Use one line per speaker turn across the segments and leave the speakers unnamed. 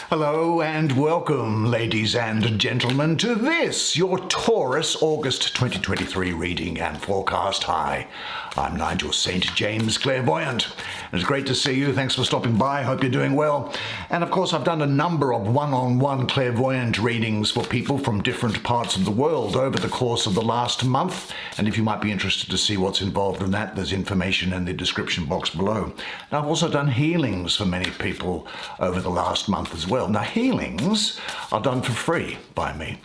Hello and welcome, ladies and gentlemen, to this, your Taurus August 2023 reading and forecast. Hi, I'm Nigel Saint James, clairvoyant. It's great to see you. Thanks for stopping by. Hope you're doing well. And of course, I've done a number of one-on-one clairvoyant readings for people from different parts of the world over the course of the last month. And if you might be interested to see what's involved in that, there's information in the description box below. Now, I've also done healings for many people over the last month as well. Now, healings are done for free by me,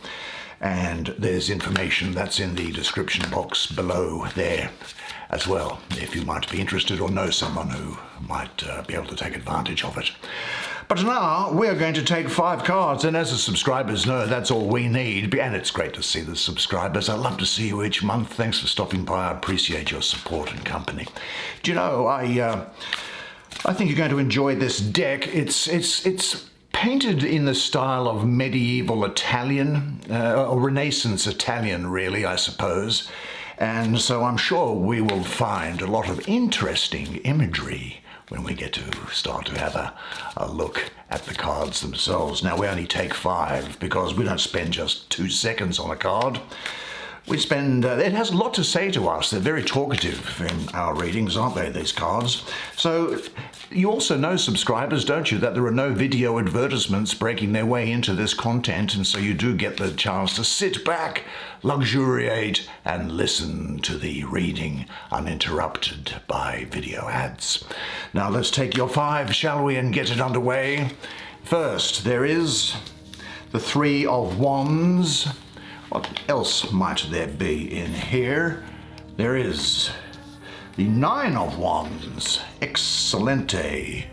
and there's information that's in the description box below there as well, if you might be interested or know someone who might be able to take advantage of it. But now we're going to take 5 cards, and as the subscribers know, that's all we need. And it's great to see the subscribers. I love to see you each month. Thanks for stopping by. I appreciate your support and company. Do you know, I think you're going to enjoy this deck. It's painted in the style of medieval Italian, or Renaissance Italian, really, I suppose. And so I'm sure we will find a lot of interesting imagery when we get to start to have a look at the cards themselves. Now, we only take 5 because we don't spend just 2 seconds on a card. We spend, it has a lot to say to us. They're very talkative in our readings, aren't they, these cards? So you also know, subscribers, don't you, that there are no video advertisements breaking their way into this content, and so you do get the chance to sit back, luxuriate, and listen to the reading uninterrupted by video ads. Now let's take your 5, shall we, and get it underway. First, there is the 3 of Wands. What else might there be in here? There is the 9 of Wands. Excelente.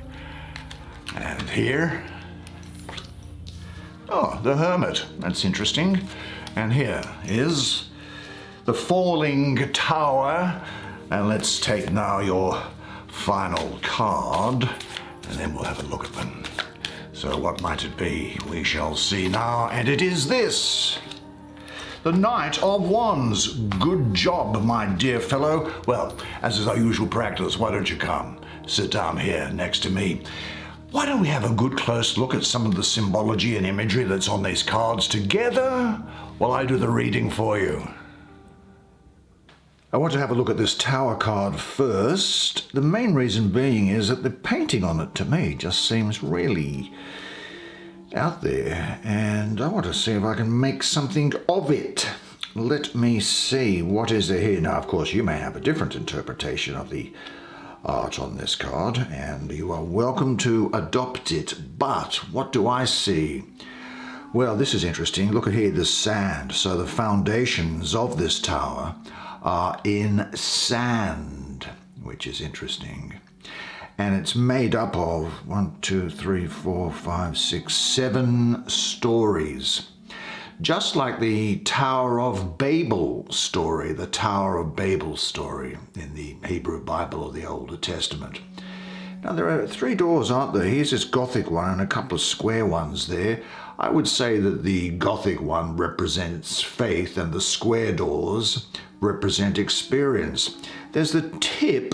And here, oh, the Hermit. That's interesting. And here is the Falling Tower. And let's take now your final card, and then we'll have a look at them. So what might it be? We shall see now. And it is this. The Knight of Wands. Good job, my dear fellow. Well, as is our usual practice, why don't you come? Sit down here next to me. Why don't we have a good close look at some of the symbology and imagery that's on these cards together while I do the reading for you? I want to have a look at this Tower card first. The main reason being is that the painting on it, to me, just seems really out there, and I want to see if I can make something of it. Let me see, what is there here? Now, of course, you may have a different interpretation of the art on this card, and you are welcome to adopt it, but what do I see? Well, this is interesting. Look at here, the sand. So the foundations of this tower are in sand, which is interesting. And it's made up of 1, 2, 3, 4, 5, 6, 7 stories. Just like the Tower of Babel story, the Tower of Babel story in the Hebrew Bible or the Older Testament. Now, there are 3 doors, aren't there? Here's this Gothic one and a couple of square ones there. I would say that the Gothic one represents faith and the square doors represent experience. There's the tip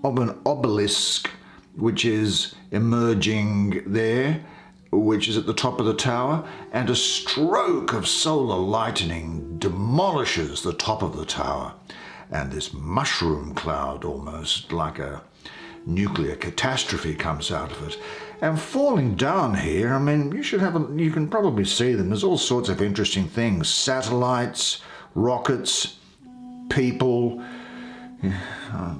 of an obelisk which is emerging there, which is at the top of the tower, and a stroke of solar lightning demolishes the top of the tower, and this mushroom cloud, almost like a nuclear catastrophe, comes out of it. And falling down here, I mean, you can probably see them. There's all sorts of interesting things: satellites, rockets, people.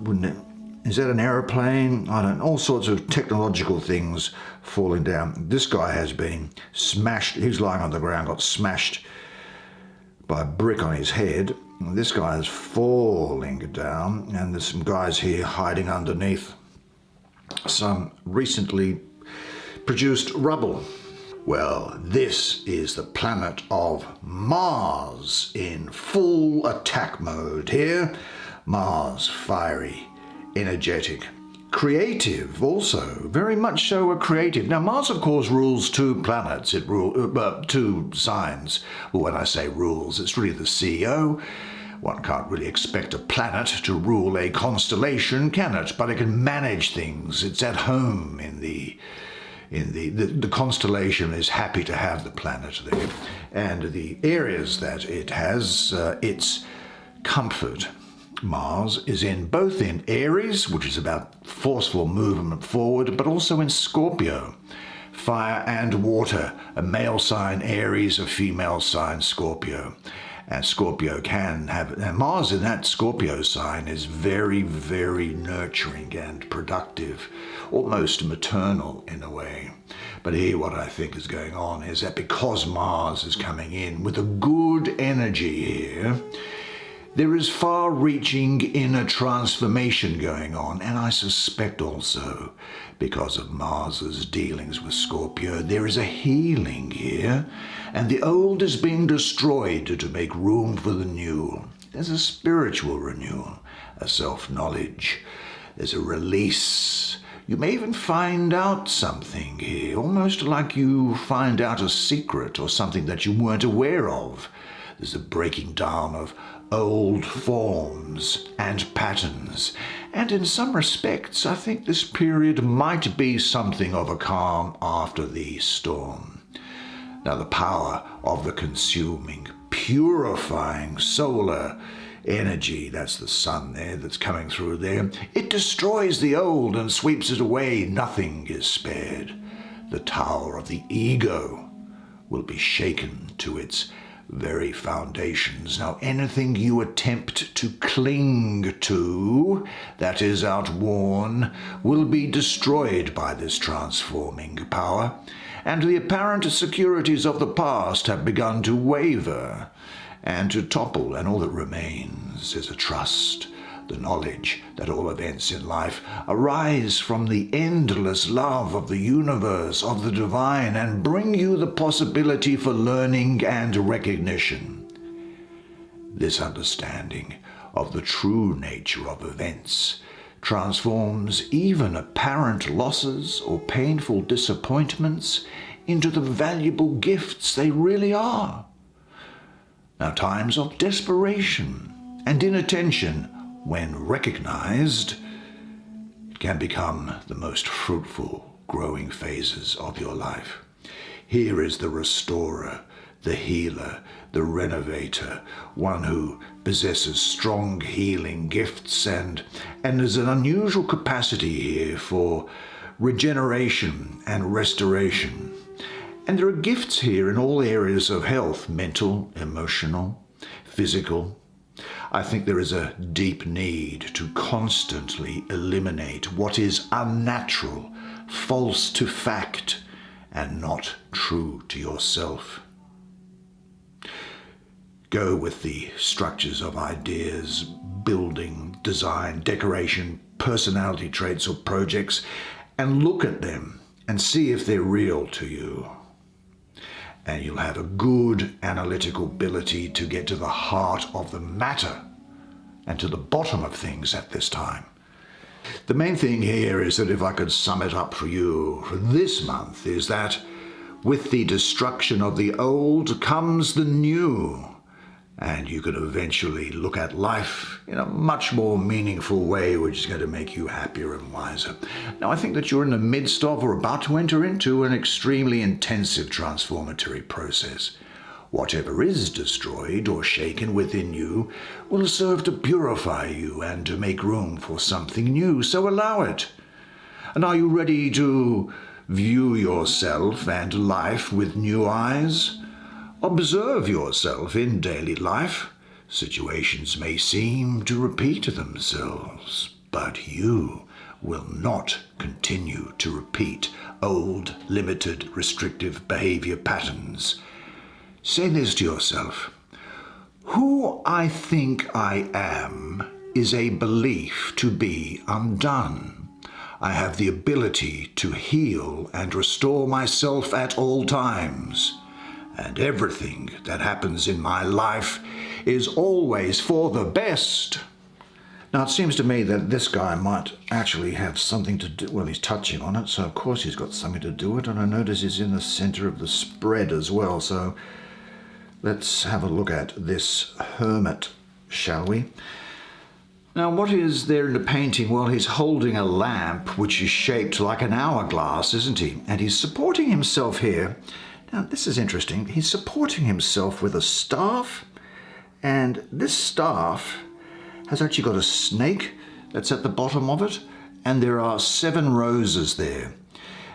Wouldn't it? Is that an aeroplane? I don't know. All sorts of technological things falling down. This guy has been smashed. He's lying on the ground, got smashed by a brick on his head. And this guy is falling down, and there's some guys here hiding underneath some recently produced rubble. Well, this is the planet of Mars in full attack mode here. Mars, fiery, energetic, creative also, very much so a creative. Now, Mars, of course, rules 2 planets. It rules 2 signs. Well, when I say rules, it's really the CEO. One can't really expect a planet to rule a constellation, can it? But it can manage things. It's at home in the in the constellation is happy to have the planet there, and the areas that it has its comfort. Mars is both in Aries, which is about forceful movement forward, but also in Scorpio, fire and water, a male sign Aries, a female sign Scorpio. And Scorpio can have, and Mars in that Scorpio sign is very, very nurturing and productive, almost maternal in a way. But here what I think is going on is that because Mars is coming in with a good energy here, there is far-reaching inner transformation going on, and I suspect also, because of Mars's dealings with Scorpio, there is a healing here, and the old is being destroyed to make room for the new. There's a spiritual renewal, a self-knowledge, there's a release. You may even find out something here, almost like you find out a secret or something that you weren't aware of. There's a breaking down of old forms and patterns, and in some respects I think this period might be something of a calm after the storm. Now the power of the consuming, purifying solar energy, that's the sun there that's coming through there, it destroys the old and sweeps it away. Nothing is spared. The tower of the ego will be shaken to its very foundations. Now anything you attempt to cling to that is outworn will be destroyed by this transforming power, and the apparent securities of the past have begun to waver and to topple, and all that remains is a trust, the knowledge that all events in life arise from the endless love of the universe, of the divine, and bring you the possibility for learning and recognition. This understanding of the true nature of events transforms even apparent losses or painful disappointments into the valuable gifts they really are. Now, times of desperation and inattention, when recognized, it can become the most fruitful growing phases of your life. Here is the restorer, the healer, the renovator, one who possesses strong healing gifts, and there's an unusual capacity here for regeneration and restoration. And there are gifts here in all areas of health, mental, emotional, physical. I think there is a deep need to constantly eliminate what is unnatural, false to fact, and not true to yourself. Go with the structures of ideas, building, design, decoration, personality traits or projects, and look at them and see if they're real to you. And you'll have a good analytical ability to get to the heart of the matter and to the bottom of things at this time. The main thing here is that if I could sum it up for you for this month is that with the destruction of the old comes the new, and you can eventually look at life in a much more meaningful way, which is going to make you happier and wiser. Now, I think that you're in the midst of or about to enter into an extremely intensive transformatory process. Whatever is destroyed or shaken within you will serve to purify you and to make room for something new, so allow it. And are you ready to view yourself and life with new eyes? Observe yourself in daily life. Situations may seem to repeat themselves, but you will not continue to repeat old, limited, restrictive behavior patterns. Say this to yourself: who I think I am is a belief to be undone. I have the ability to heal and restore myself at all times. And everything that happens in my life is always for the best. Now, it seems to me that this guy might actually have something to do, well, he's touching on it, so of course he's got something to do with it, and I notice he's in the center of the spread as well, so let's have a look at this hermit, shall we? Now, what is there in the painting? Well, he's holding a lamp which is shaped like an hourglass, isn't he? And he's supporting himself here. Now, this is interesting. He's supporting himself with a staff, and this staff has actually got a snake that's at the bottom of it, and there are 7 roses there.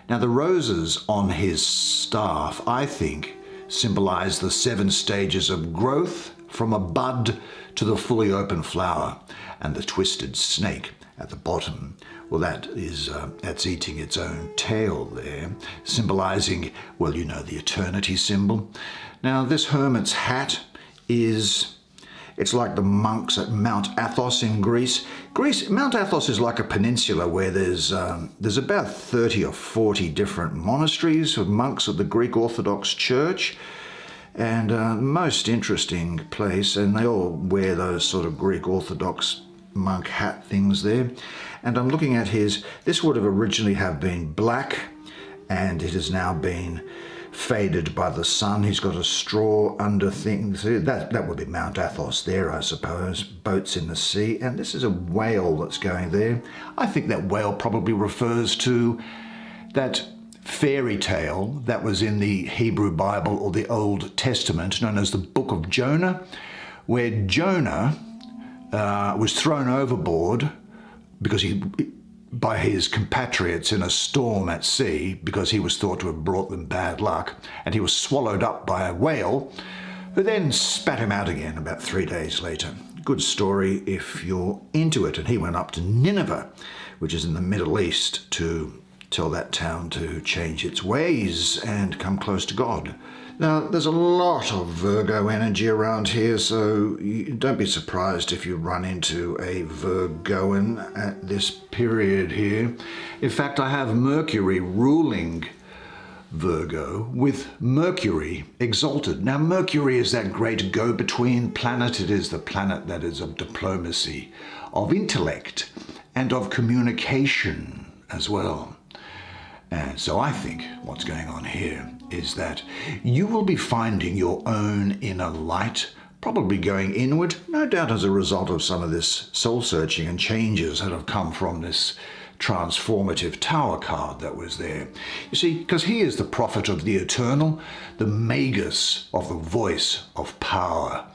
Now, the roses on his staff, I think, symbolize the 7 stages of growth from a bud to the fully open flower, and the twisted snake at the bottom, well, that's eating its own tail there, symbolizing, well, you know, the eternity symbol. Now, this hermit's hat it's like the monks at Mount Athos in Greece. Mount Athos is like a peninsula where there's about 30 or 40 different monasteries of monks of the Greek Orthodox Church. And most interesting place, and they all wear those sort of Greek Orthodox monk hat things there. And I'm looking at this would have originally have been black, and it has now been faded by the sun. He's got a straw under thing. So that would be Mount Athos there, I suppose. Boats in the sea. And this is a whale that's going there. I think that whale probably refers to that fairy tale that was in the Hebrew Bible or the Old Testament, known as the Book of Jonah, where Jonah was thrown overboard by his compatriots in a storm at sea, because he was thought to have brought them bad luck, and he was swallowed up by a whale, who then spat him out again about 3 days later. Good story if you're into it. And he went up to Nineveh, which is in the Middle East, to tell that town to change its ways and come close to God. Now, there's a lot of Virgo energy around here, so don't be surprised if you run into a Virgoan at this period here. In fact, I have Mercury ruling Virgo with Mercury exalted. Now, Mercury is that great go-between planet. It is the planet that is of diplomacy, of intellect, and of communication as well. And so I think what's going on here is that you will be finding your own inner light, probably going inward, no doubt as a result of some of this soul searching and changes that have come from this transformative Tower card that was there. You see, because he is the prophet of the eternal, the magus of the voice of power.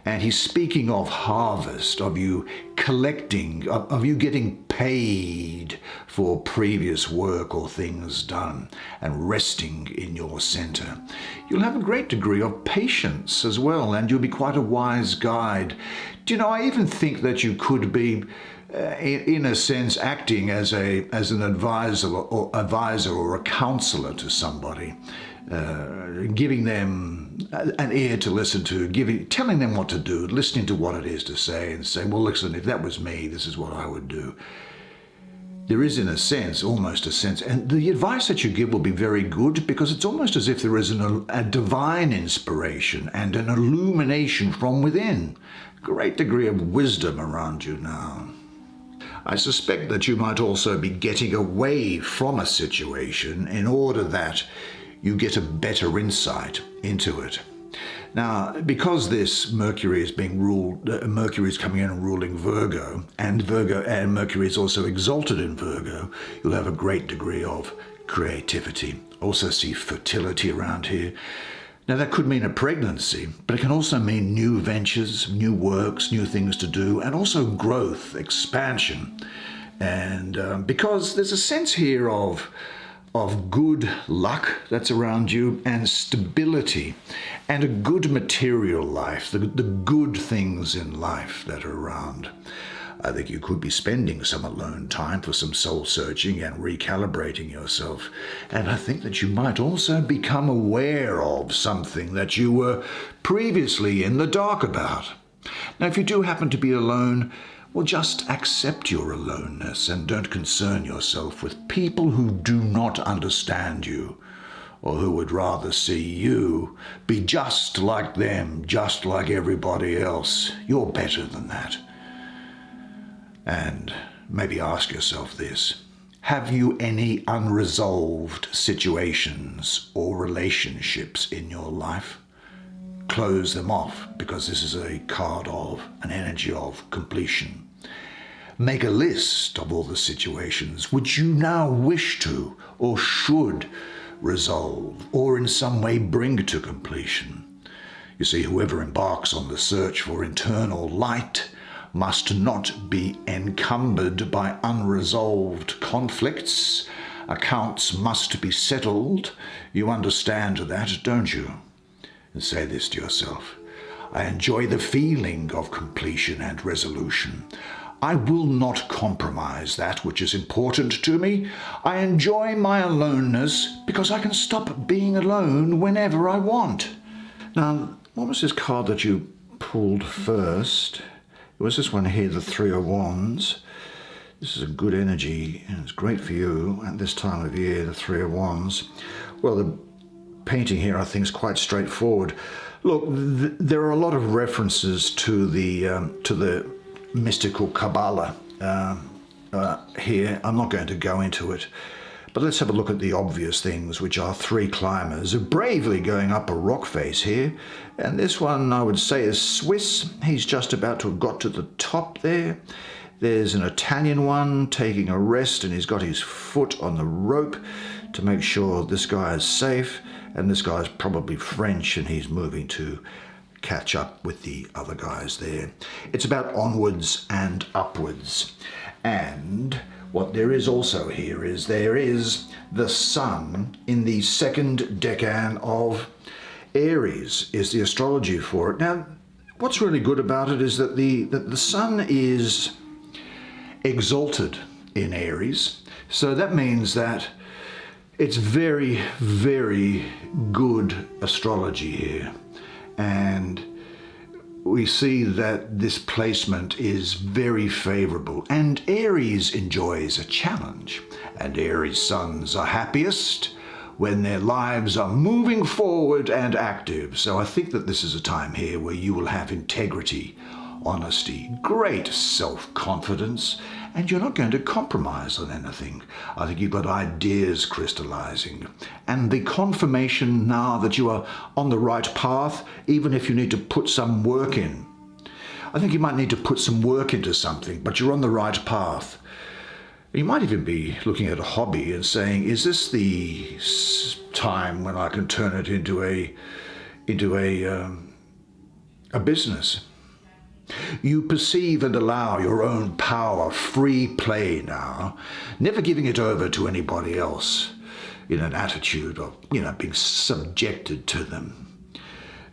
And he's speaking of harvest, of you collecting, of you getting paid for previous work or things done, and resting in your center. You'll have a great degree of patience as well, and you'll be quite a wise guide. Do you know, I even think that you could be, in a sense, acting as an advisor or a counselor to somebody. Giving them an ear to listen to, telling them what to do, listening to what it is to say, and saying, well, listen, if that was me, this is what I would do. There is, in a sense, almost a sense, and the advice that you give will be very good, because it's almost as if there is a divine inspiration and an illumination from within. Great degree of wisdom around you now. I suspect that you might also be getting away from a situation in order that you get a better insight into it. Now, because this Mercury is being ruled, Mercury is coming in and ruling Virgo, and Mercury is also exalted in Virgo, you'll have a great degree of creativity. Also see fertility around here. Now, that could mean a pregnancy, but it can also mean new ventures, new works, new things to do, and also growth, expansion. And because there's a sense here of good luck that's around you, and stability, and a good material life, the good things in life that are around. I think you could be spending some alone time for some soul searching and recalibrating yourself. And I think that you might also become aware of something that you were previously in the dark about. Now, if you do happen to be alone, well, just accept your aloneness and don't concern yourself with people who do not understand you, or who would rather see you be just like them, just like everybody else. You're better than that. And maybe ask yourself this: have you any unresolved situations or relationships in your life? Close them off, because this is a card of an energy of completion. Make a list of all the situations which you now wish to or should resolve or in some way bring to completion. You see, whoever embarks on the search for internal light must not be encumbered by unresolved conflicts. Accounts must be settled. You understand that, don't you? And say this to yourself: I enjoy the feeling of completion and resolution. I will not compromise that which is important to me. I enjoy my aloneness because I can stop being alone whenever I want. Now, what was this card that you pulled first? It was this one here, the Three of Wands. This is a good energy, and it's great for you at this time of year, the Three of Wands. Well, the painting here, I think, is quite straightforward. Look, there are a lot of references to the mystical Kabbalah here. I'm not going to go into it, but let's have a look at the obvious things, which are three climbers bravely going up a rock face here. And this one, I would say, is Swiss. He's just about to have got to the top there. There's an Italian one taking a rest, and he's got his foot on the rope to make sure this guy is safe. And this guy's probably French, and he's moving to catch up with the other guys there. It's about onwards and upwards. And what there is also here is there is the sun in the second decan of Aries, is the astrology for it. Now, what's really good about it is that the sun is exalted in Aries. So that means that it's very, very good astrology here. And we see that this placement is very favorable. And Aries enjoys a challenge. And Aries suns are happiest when their lives are moving forward and active. So I think that this is a time here where you will have integrity, honesty, great self-confidence, and you're not going to compromise on anything. I think you've got ideas crystallizing, and the confirmation now that you are on the right path, even if you need to put some work in. I think you might need to put some work into something, but you're on the right path. You might even be looking at a hobby and saying, is this the time when I can turn it into a business? You perceive and allow your own power free play now, never giving it over to anybody else in an attitude of, being subjected to them.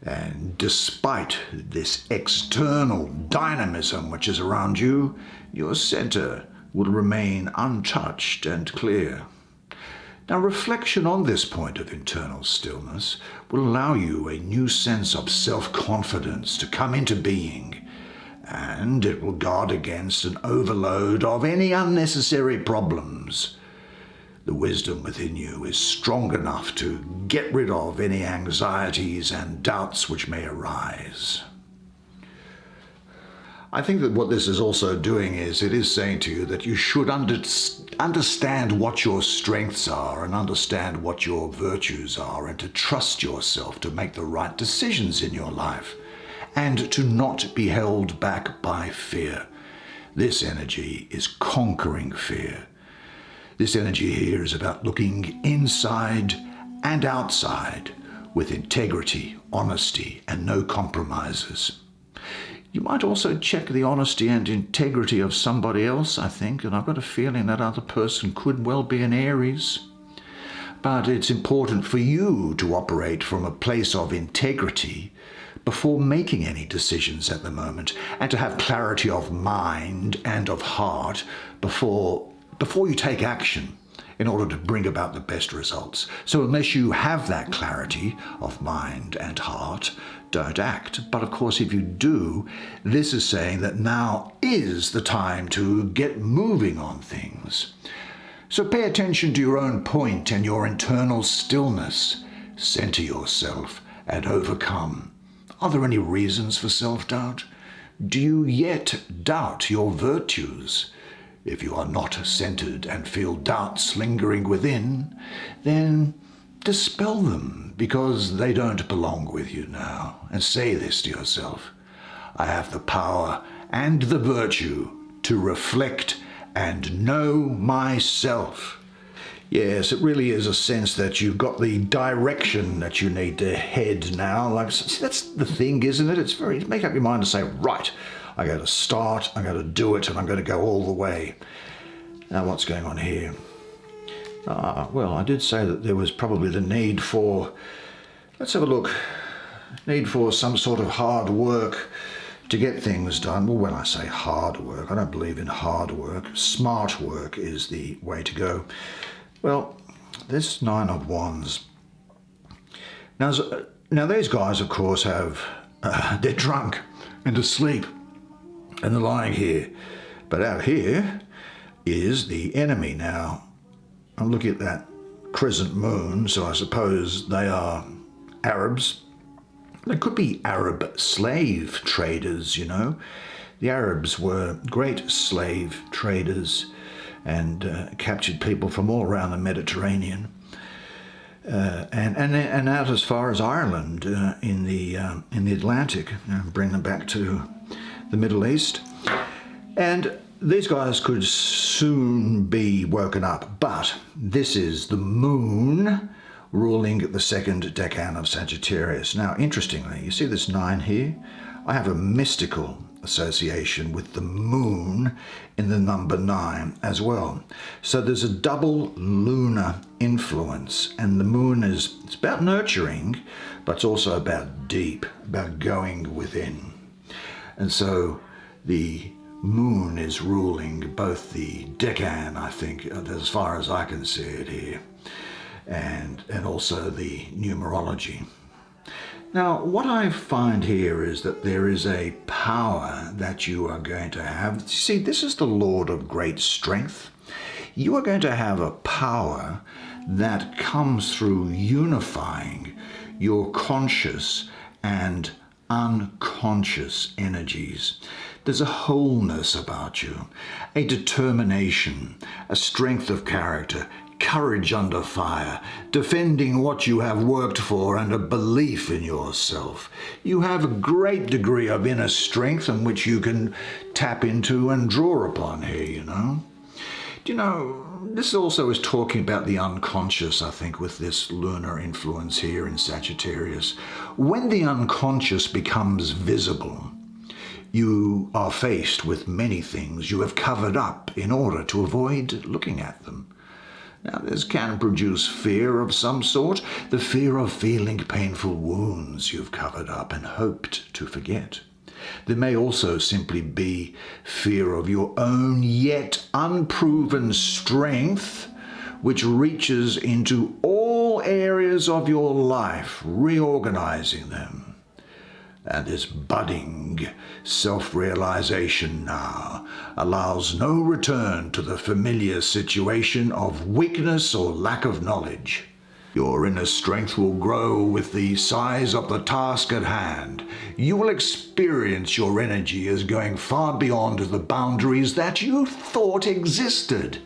And despite this external dynamism which is around you, your center will remain untouched and clear. Now, reflection on this point of internal stillness will allow you a new sense of self-confidence to come into being, and it will guard against an overload of any unnecessary problems. The wisdom within you is strong enough to get rid of any anxieties and doubts which may arise. I think that what this is also doing is it is saying to you that you should understand what your strengths are and understand what your virtues are, and to trust yourself to make the right decisions in your life and to not be held back by fear. This energy is conquering fear. This energy here is about looking inside and outside with integrity, honesty, and no compromises. You might also check the honesty and integrity of somebody else, I think, and I've got a feeling that other person could well be an Aries. But it's important for you to operate from a place of integrity before making any decisions at the moment, and to have clarity of mind and of heart before you take action in order to bring about the best results. So unless you have that clarity of mind and heart, don't act. But of course, if you do, this is saying that now is the time to get moving on things. So pay attention to your own point and your internal stillness. Center yourself and overcome. Are there any reasons for self-doubt? Do you yet doubt your virtues? If you are not centered and feel doubts lingering within, then dispel them, because they don't belong with you now. And say this to yourself: I have the power and the virtue to reflect and know myself. Yes, it really is a sense that you've got the direction that you need to head now. Like, see, that's the thing, isn't it? It's very, make up your mind to say, right, I'm going to start, I'm going to do it, and I'm going to go all the way. Now, what's going on here? Well, I did say that there was probably the need for, let's have a look, need for some sort of hard work to get things done. Well, when I say hard work, I don't believe in hard work. Smart work is the way to go. Well, this Nine of Wands. Now these guys, of course, have, they're drunk and asleep and they're lying here. But out here is the enemy. Now, I'm looking at that crescent moon, so I suppose they are Arabs. They could be Arab slave traders, you know. The Arabs were great slave traders and captured people from all around the Mediterranean and out as far as Ireland in the Atlantic, bring them back to the Middle East. And these guys could soon be woken up, but this is the moon ruling the second decan of Sagittarius. Now, interestingly, you see this 9 here? I have a mystical association with the moon in the number 9 as well. So there's a double lunar influence, and the moon it's about nurturing, but it's also about deep, about going within. And so the moon is ruling both the decan, I think, as far as I can see it here, and also the numerology. Now, what I find here is that there is a power that you are going to have. See, this is the Lord of great strength. You are going to have a power that comes through unifying your conscious and unconscious energies. There's a wholeness about you, a determination, a strength of character, courage under fire, defending what you have worked for, and a belief in yourself. You have a great degree of inner strength in which you can tap into and draw upon here, you know. Do you know, this also is talking about the unconscious, I think, with this lunar influence here in Sagittarius. When the unconscious becomes visible, you are faced with many things you have covered up in order to avoid looking at them. Now, this can produce fear of some sort, the fear of feeling painful wounds you've covered up and hoped to forget. There may also simply be fear of your own yet unproven strength, which reaches into all areas of your life, reorganizing them. And this budding self-realization now allows no return to the familiar situation of weakness or lack of knowledge. Your inner strength will grow with the size of the task at hand. You will experience your energy as going far beyond the boundaries that you thought existed.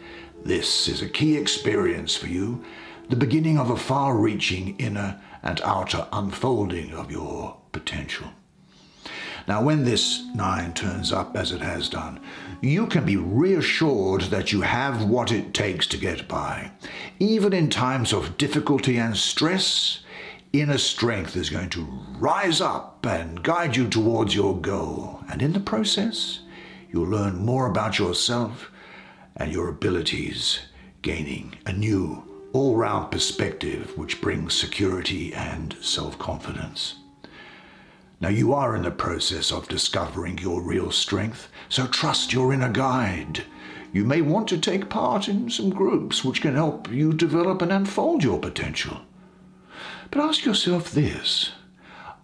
This is a key experience for you, the beginning of a far-reaching inner and outer unfolding of your potential. Now, when this 9 turns up, as it has done, you can be reassured that you have what it takes to get by. Even in times of difficulty and stress, inner strength is going to rise up and guide you towards your goal. And in the process, you'll learn more about yourself and your abilities, gaining a new all-round perspective which brings security and self-confidence. Now, you are in the process of discovering your real strength, so trust your inner guide. You may want to take part in some groups which can help you develop and unfold your potential. But ask yourself this: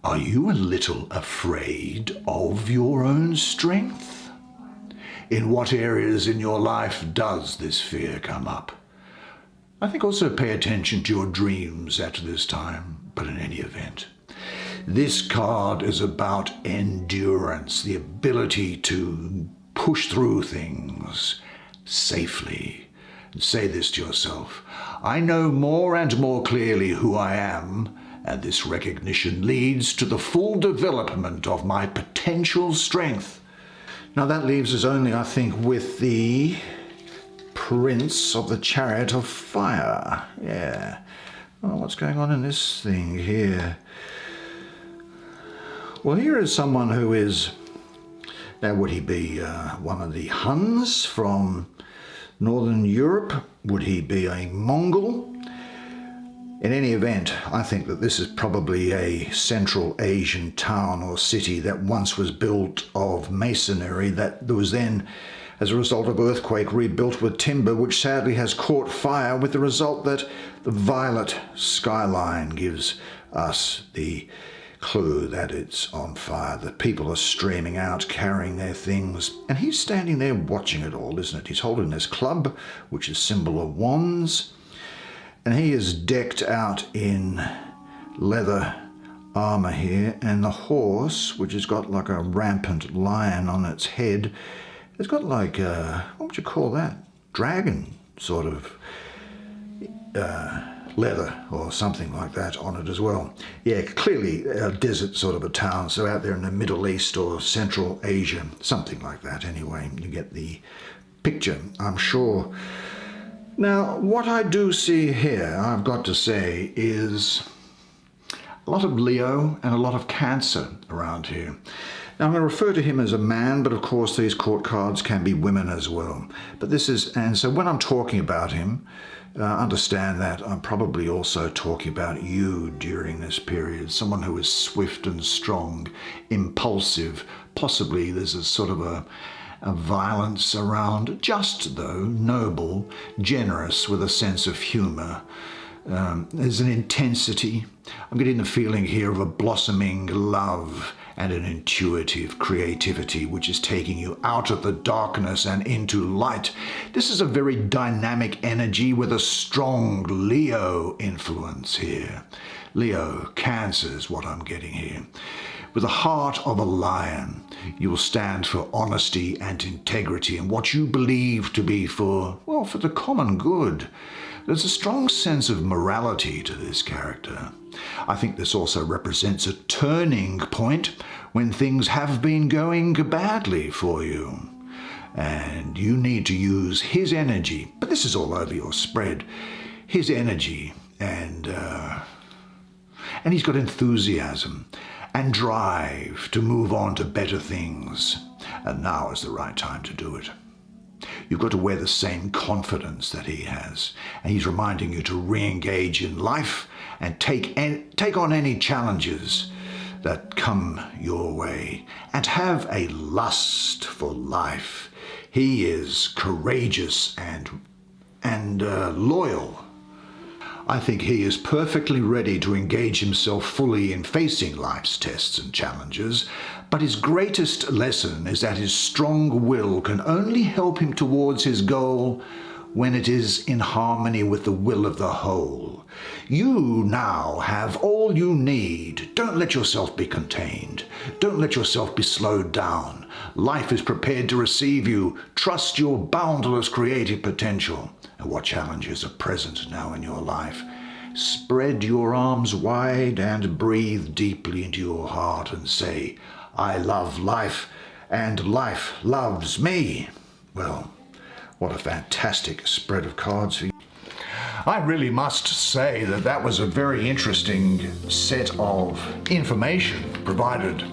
are you a little afraid of your own strength? In what areas in your life does this fear come up? I think also pay attention to your dreams at this time, but in any event, this card is about endurance, the ability to push through things safely. And say this to yourself: I know more and more clearly who I am, and this recognition leads to the full development of my potential strength. Now that leaves us only, I think, with the Prince of the Chariot of Fire. Yeah. Oh, what's going on in this thing here? Well, here is someone who is... Now, would he be one of the Huns from Northern Europe? Would he be a Mongol? In any event, I think that this is probably a Central Asian town or city that once was built of masonry that was then, as a result of earthquake, rebuilt with timber, which sadly has caught fire, with the result that the violet skyline gives us the clue that it's on fire, that people are streaming out, carrying their things, and he's standing there watching it all, isn't it? He's holding this club, which is symbol of wands, and he is decked out in leather armor here, and the horse, which has got like a rampant lion on its head, it's got like a, what would you call that? Dragon sort of leather or something like that on it as well. Yeah, clearly a desert sort of a town, so out there in the Middle East or Central Asia, something like that anyway. You get the picture, I'm sure. Now, what I do see here, I've got to say, is a lot of Leo and a lot of Cancer around here. Now, I'm going to refer to him as a man, but of course these court cards can be women as well. But this is, and so when I'm talking about him, understand that I'm probably also talking about you during this period. Someone who is swift and strong, impulsive. Possibly there's a sort of a violence around, just though noble, generous, with a sense of humour. There's an intensity. I'm getting the feeling here of a blossoming love and an intuitive creativity which is taking you out of the darkness and into light. This is a very dynamic energy with a strong Leo influence here. Leo, Cancer is what I'm getting here. With the heart of a lion, you will stand for honesty and integrity and what you believe to be for the common good. There's a strong sense of morality to this character. I think this also represents a turning point when things have been going badly for you. And you need to use his energy, but this is all over your spread, his energy, and he's got enthusiasm and drive to move on to better things. And now is the right time to do it. You've got to wear the same confidence that he has. And he's reminding you to re-engage in life and take on any challenges that come your way and have a lust for life. He is courageous and loyal. I think he is perfectly ready to engage himself fully in facing life's tests and challenges, but his greatest lesson is that his strong will can only help him towards his goal when it is in harmony with the will of the whole. You now have all you need. Don't let yourself be contained. Don't let yourself be slowed down. Life is prepared to receive you. Trust your boundless creative potential and what challenges are present now in your life. Spread your arms wide and breathe deeply into your heart and say, I love life and life loves me. Well, what a fantastic spread of cards for you. I really must say that that was a very interesting set of information provided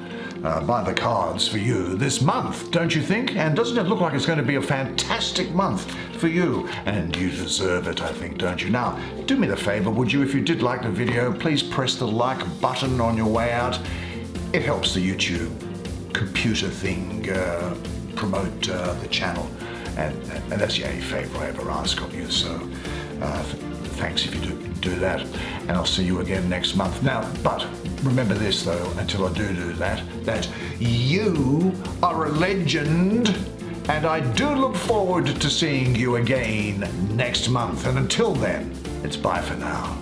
by the cards for you this month, don't you think? And doesn't it look like it's going to be a fantastic month for you? And you deserve it, I think, don't you? Now, do me the favor, would you, if you did like the video, please press the like button on your way out. It helps the YouTube computer thing promote the channel. And that's the only favor I ever ask of you, so thanks if you do that, and I'll see you again next month. Now, but remember this though, until I do that you are a legend, and I do look forward to seeing you again next month, and until then, it's bye for now.